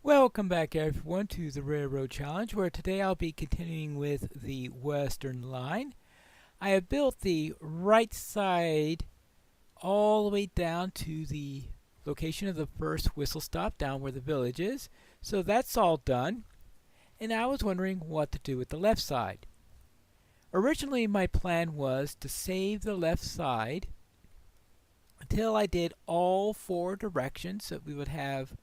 Welcome back everyone to the Railroad Challenge, where today I'll be continuing with the Western Line. I have built the right side all the way down to the location of the first whistle stop down where the village is. So that's all done. And I was wondering what to do with the left side. Originally my plan was to save the left side until I did all four directions so we would have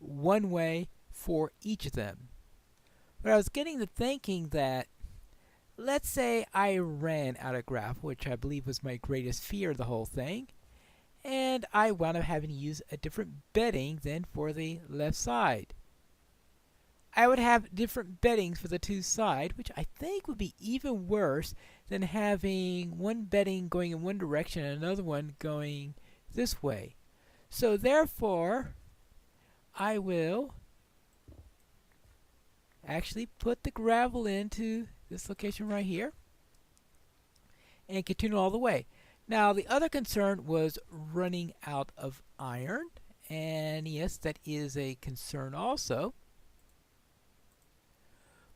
one way for each of them. But I was getting to thinking that, let's say I ran out of gravel, which I believe was my greatest fear of the whole thing, and I wound up having to use a different bedding than for the left side. I would have different beddings for the two sides, which I think would be even worse than having one bedding going in one direction and another one going this way. So therefore, I will actually put the gravel into this location right here and continue all the way. Now the other concern was running out of iron, and yes, that is a concern also.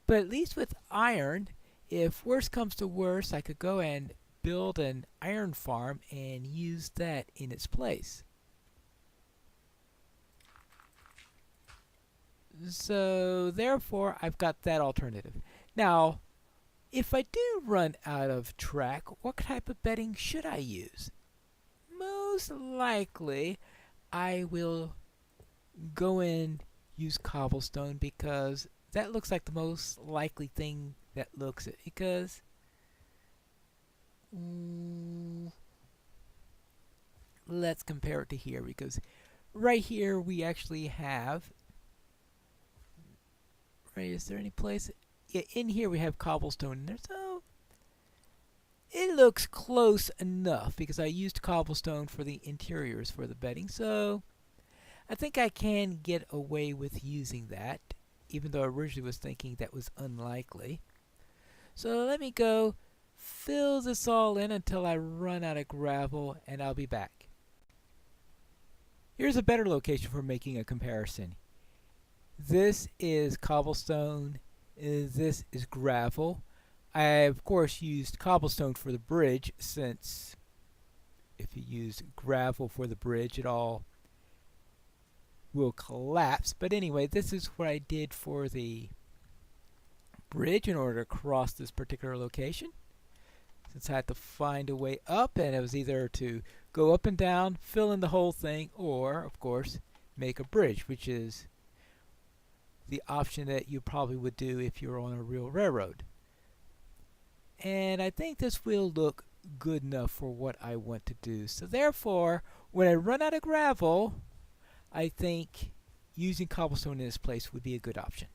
But at least with iron, if worse comes to worse, I could go and build an iron farm and use that in its place. So therefore, I've got that alternative. Now, if I do run out of track, what type of bedding should I use? Most likely, I will go and use cobblestone because that looks like the most likely thing that looks it. Because let's compare it to here. Because right here we actually have. Right, is there any place? Yeah, in here we have cobblestone in there, so it looks close enough because I used cobblestone for the interiors for the bedding, so I think I can get away with using that, even though I originally was thinking that was unlikely. So let me go fill this all in until I run out of gravel, and I'll be back. Here's a better location for making a comparison. This is cobblestone, this is gravel. I of course used cobblestone for the bridge, since if you use gravel for the bridge it all will collapse. But anyway, this is what I did for the bridge in order to cross this particular location. Since I had to find a way up, and it was either to go up and down, fill in the whole thing, or of course make a bridge, which is the option that you probably would do if you were on a real railroad. And I think this will look good enough for what I want to do. So therefore, when I run out of gravel, I think using cobblestone in this place would be a good option.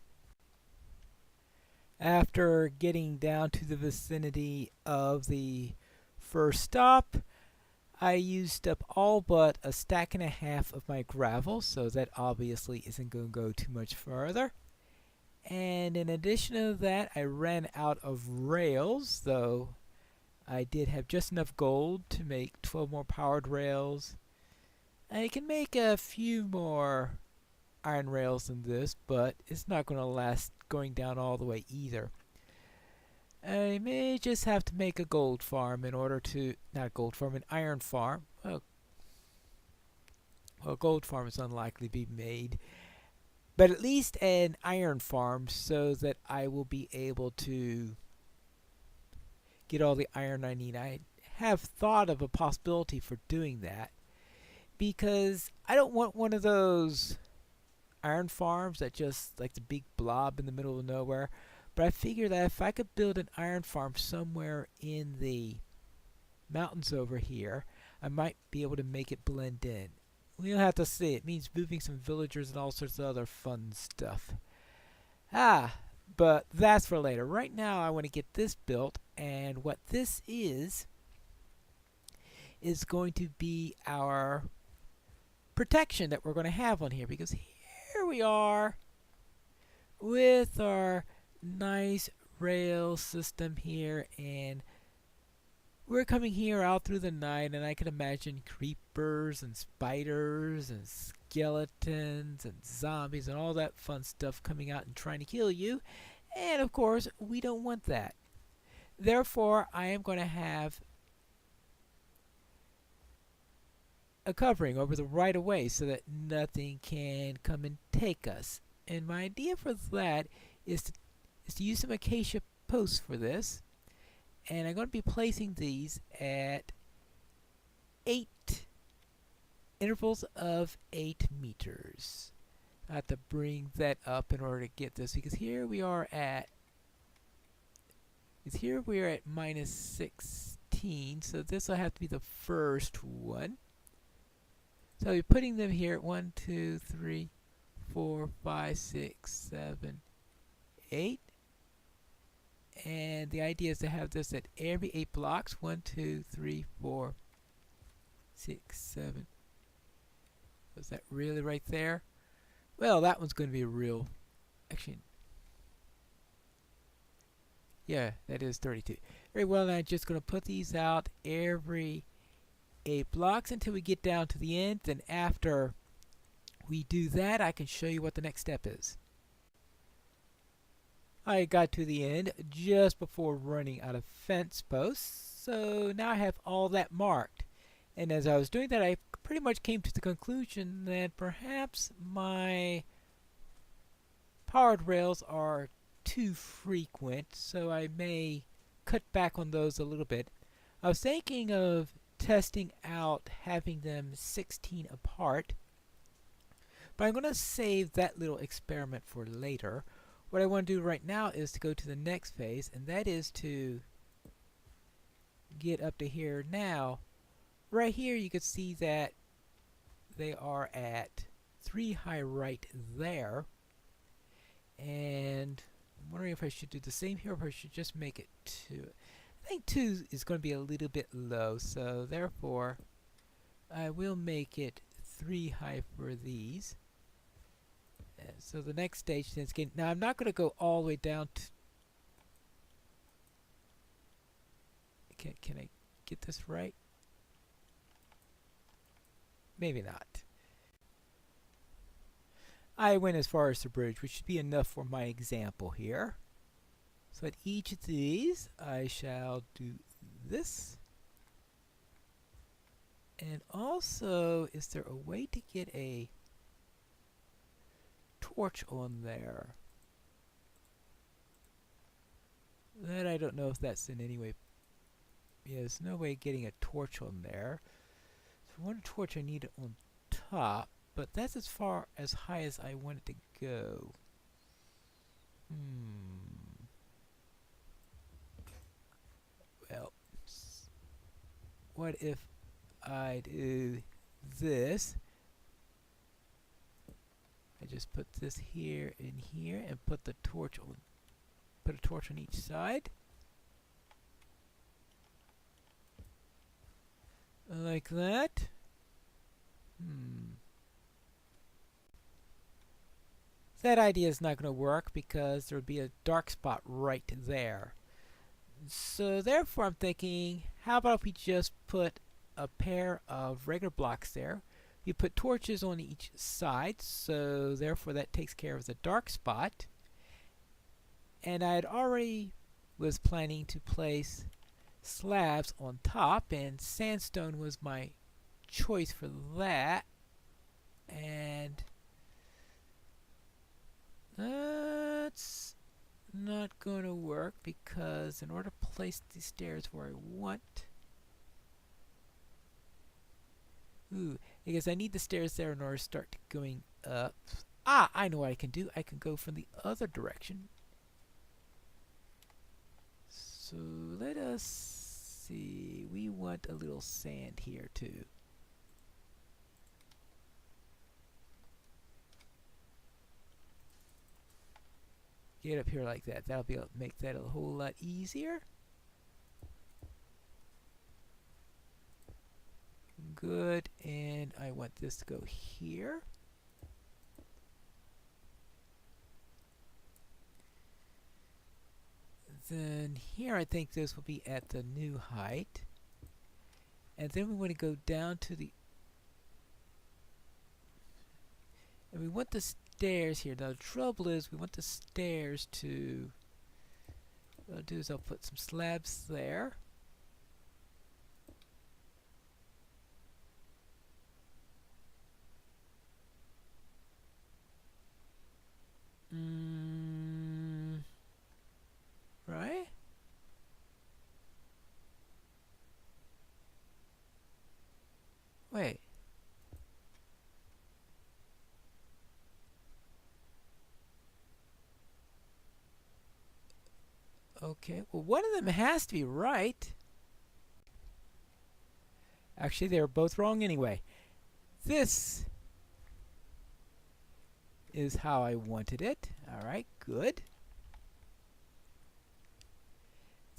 After getting down to the vicinity of the first stop, I used up all but a stack and a half of my gravel, so that obviously isn't going to go too much further. And in addition to that, I ran out of rails, though I did have just enough gold to make 12 more powered rails. I can make a few more iron rails than this, but it's not going to last going down all the way either. I may just have to make a gold farm in order to, not a gold farm, an iron farm. Well, a gold farm is unlikely to be made, but at least an iron farm so that I will be able to get all the iron I need. I have thought of a possibility for doing that because I don't want one of those iron farms that just like the big blob in the middle of nowhere. But I figure that if I could build an iron farm somewhere in the mountains over here, I might be able to make it blend in. We'll have to see. It means moving some villagers and all sorts of other fun stuff. But that's for later. Right now I want to get this built, and what this is going to be our protection that we're going to have on here, because here we are with our nice rail system here, and we're coming here out through the night, and I can imagine creepers and spiders and skeletons and zombies and all that fun stuff coming out and trying to kill you. And of course, we don't want that. Therefore, I am going to have a covering over the right of way so that nothing can come and take us. And my idea for that is to use some acacia posts for this. And I'm going to be placing these at 8 intervals of 8 meters. I have to bring that up in order to get this, because here we are at minus 16, so this will have to be the first one. So I'll be putting them here at 1, 2, 3, 4, 5, 6, 7, 8. And the idea is to have this at every 8 blocks. 1, 2, 3, 4, 6, 7. Was that really right there? Well, that one's going to be a real... Actually, yeah, that is 32. Very well, I'm just going to put these out every 8 blocks until we get down to the end. Then after we do that, I can show you what the next step is. I got to the end just before running out of fence posts, so now I have all that marked. And as I was doing that, I pretty much came to the conclusion that perhaps my powered rails are too frequent, so I may cut back on those a little bit. I was thinking of testing out having them 16 apart, but I'm going to save that little experiment for later. What I want to do right now is to go to the next phase, and that is to get up to here. Now, right here you can see that they are at 3 high right there, and I'm wondering if I should do the same here or if I should just make it 2. I think 2 is going to be a little bit low, so therefore I will make it 3 high for these. So the next stage then is getting... Now I'm not going to go all the way down to... Can I get this right? Maybe not. I went as far as the bridge, which should be enough for my example here. So at each of these, I shall do this. And also, is there a way to get a torch on there? That I don't know if that's in any way. Yeah, there's no way of getting a torch on there. So one torch I need it on top, but that's as far as high as I want it to go. Well, what if I do this? I just put this here and here and put the torch on. Put a torch on each side. Like that. That idea is not going to work because there would be a dark spot right there. So therefore I'm thinking, how about if we just put a pair of regular blocks there. We put torches on each side, so therefore that takes care of the dark spot. And I had already was planning to place slabs on top, and sandstone was my choice for that. And that's not going to work because in order to place these stairs where I want, because I need the stairs there in order to start going up. I know what I can do. I can go from the other direction. So let us see. We want a little sand here too. Get up here like that. That'll be make that a whole lot easier. Good, and I want this to go here. Then here I think this will be at the new height. And then we want to go down to the... And we want the stairs here. Now the trouble is we want the stairs to, what I'll do is I'll put some slabs there. Right? Wait. Okay, well one of them has to be right. Actually, they were both wrong anyway. This is how I wanted it. Alright, good.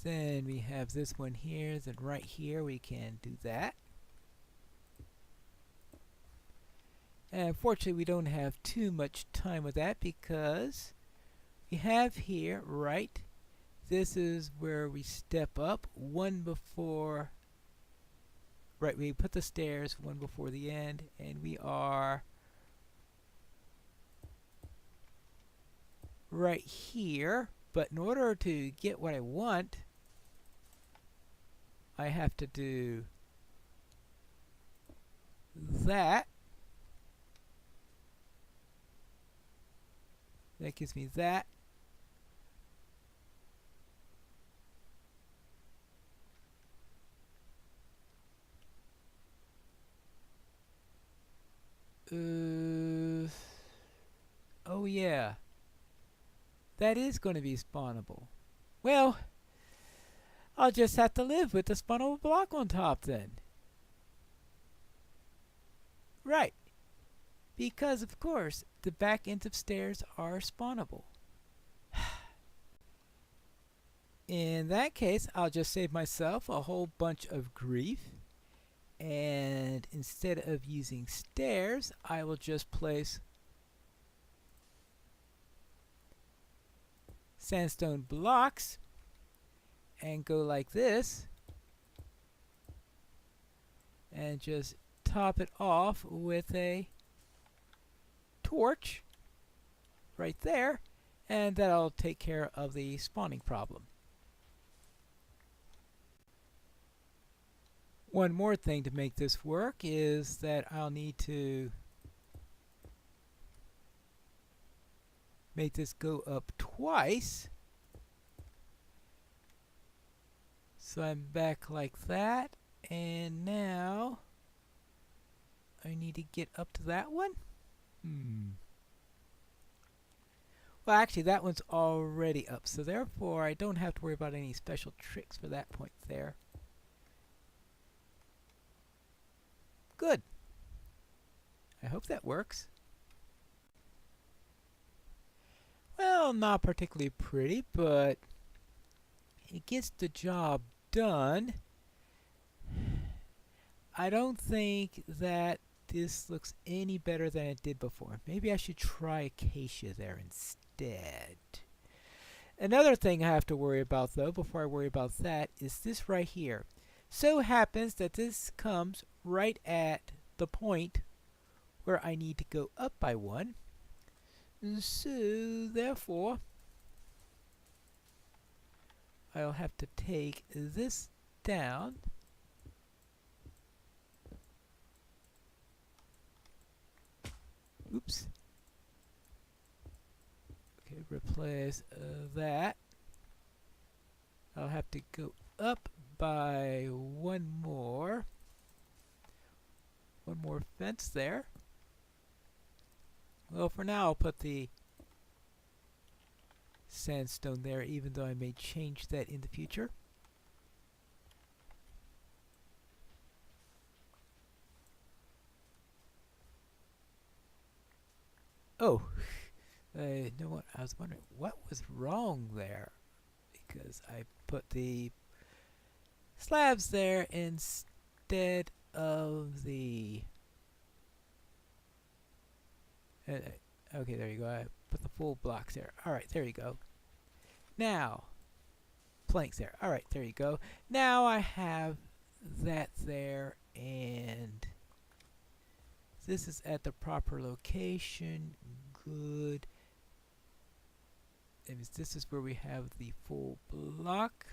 Then we have this one here, then right here we can do that. And unfortunately we don't have too much time with that because we have here, right, this is where we step up one before, right, we put the stairs one before the end, and we are right here. But in order to get what I want, I have to do that. That gives me that. Oh yeah. That is going to be spawnable. Well, I'll just have to live with the spawnable block on top then. Right. Because of course, the back ends of stairs are spawnable. In that case, I'll just save myself a whole bunch of grief. And instead of using stairs, I will just place sandstone blocks and go like this and just top it off with a torch right there, and that'll take care of the spawning problem. One more thing to make this work is that I'll need to make this go up twice. So I'm back like that, and now I need to get up to that one. Well, actually that one's already up, so therefore I don't have to worry about any special tricks for that point there. Good. I hope that works. Well, not particularly pretty, but it gets the job done. I don't think that this looks any better than it did before. Maybe I should try acacia there instead. Another thing I have to worry about though, before I worry about that, is this right here. So happens that this comes right at the point where I need to go up by one. So therefore I'll have to take this down. Oops. Okay, replace that. I'll have to go up by one more fence there. Well, for now I'll put the sandstone there, even though I may change that in the future. Oh, you know what? I was wondering what was wrong there, because I put the slabs there instead of the okay, there you go. I put the full blocks there. Alright, there you go. Now, planks there. Alright, there you go. Now I have that there, and this is at the proper location. Good. And this is where we have the full block.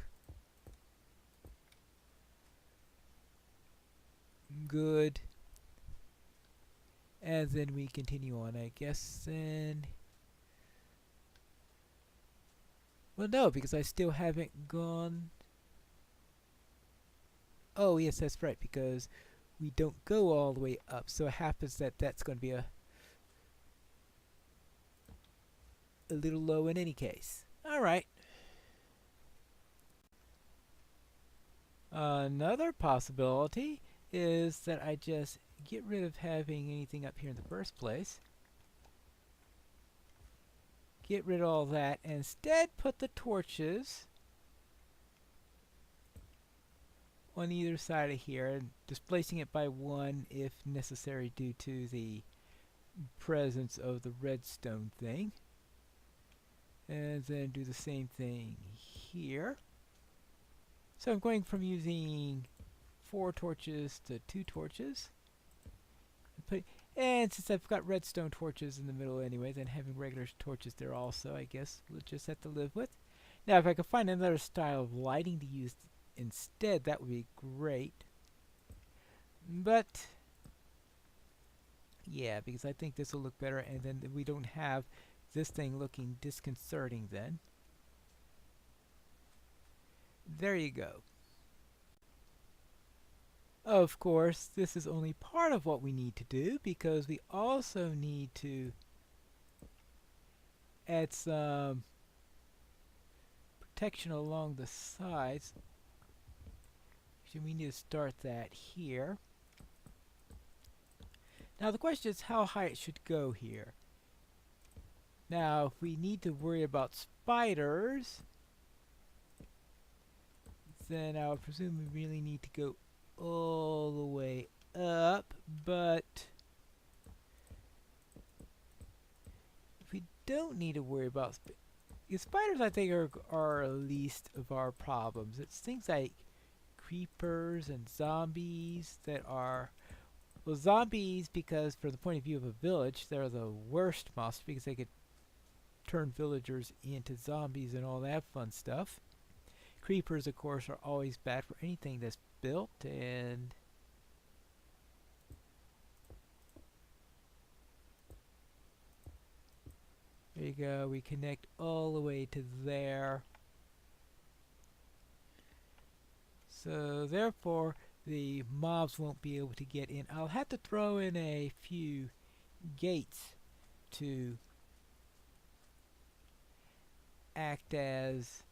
Good. And then we continue on, I guess, then. Well, no, because I still haven't gone. Oh, yes, that's right, because we don't go all the way up. So it happens that that's going to be a little low in any case. All right. Another possibility is that I just get rid of having anything up here in the first place. Get rid of all that and instead put the torches on either side of here, and displacing it by one if necessary due to the presence of the redstone thing. And then do the same thing here. So I'm going from using 4 torches to 2 torches. And since I've got redstone torches in the middle anyway, then having regular torches there also, I guess we'll just have to live with. Now if I could find another style of lighting to use instead, that would be great. But yeah, because I think this will look better, and then we don't have this thing looking disconcerting then. There you go. Of course, this is only part of what we need to do, because we also need to add some protection along the sides. Actually, we need to start that here. Now the question is how high it should go here. Now, if we need to worry about spiders, then I would presume we really need to go all the way up, but if we don't need to worry about spiders, I think are least of our problems. It's things like creepers and zombies that are, well, zombies because from the point of view of a village, they're the worst monsters because they could turn villagers into zombies and all that fun stuff. Creepers, of course, are always bad for anything that's built, and there you go. We connect all the way to there. So therefore, the mobs won't be able to get in. I'll have to throw in a few gates to act as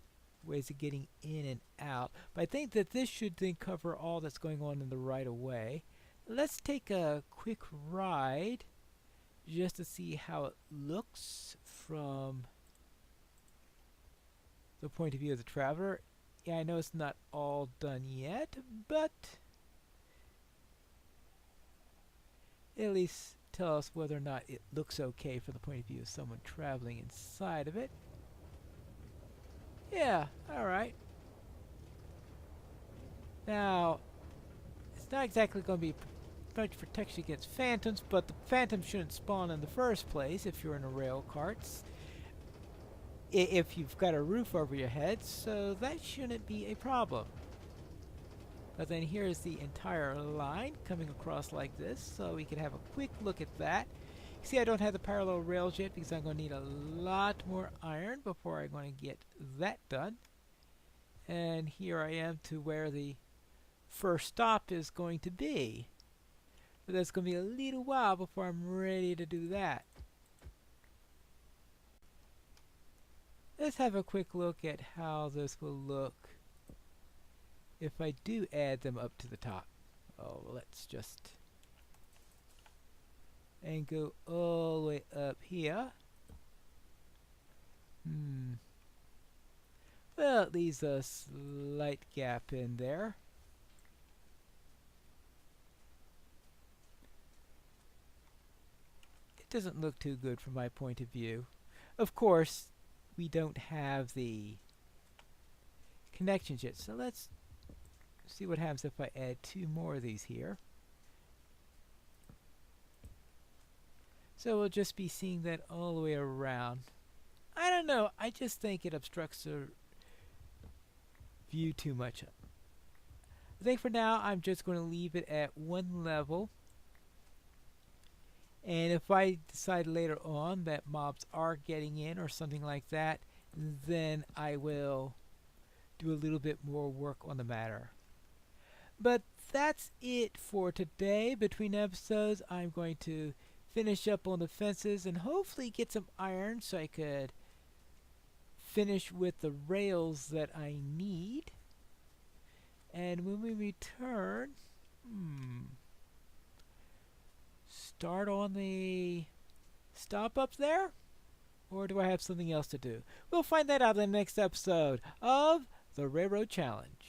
ways of getting in and out. But I think that this should then cover all that's going on in the right of way. Let's take a quick ride just to see how it looks from the point of view of the traveler. Yeah, I know it's not all done yet, but at least tell us whether or not it looks okay from the point of view of someone traveling inside of it. Yeah, alright. Now, it's not exactly going to be much protection against phantoms, but the phantoms shouldn't spawn in the first place if you're in a rail cart. If you've got a roof over your head, so that shouldn't be a problem. But then here's the entire line coming across like this, so we can have a quick look at that. See, I don't have the parallel rails yet because I'm going to need a lot more iron before I'm going to get that done. And here I am to where the first stop is going to be. But that's going to be a little while before I'm ready to do that. Let's have a quick look at how this will look if I do add them up to the top. Oh, let's just and go all the way up here. Well, it leaves a slight gap in there. It doesn't look too good from my point of view. Of course, we don't have the connections yet, so let's see what happens if I add 2 more of these here. So we'll just be seeing that all the way around. I don't know, I just think it obstructs the view too much. I think for now I'm just going to leave it at one level. And if I decide later on that mobs are getting in or something like that, then I will do a little bit more work on the matter. But that's it for today. Between episodes, I'm going to finish up on the fences and hopefully get some iron so I could finish with the rails that I need. And when we return, start on the stop up there? Or do I have something else to do? We'll find that out in the next episode of the Railroad Challenge.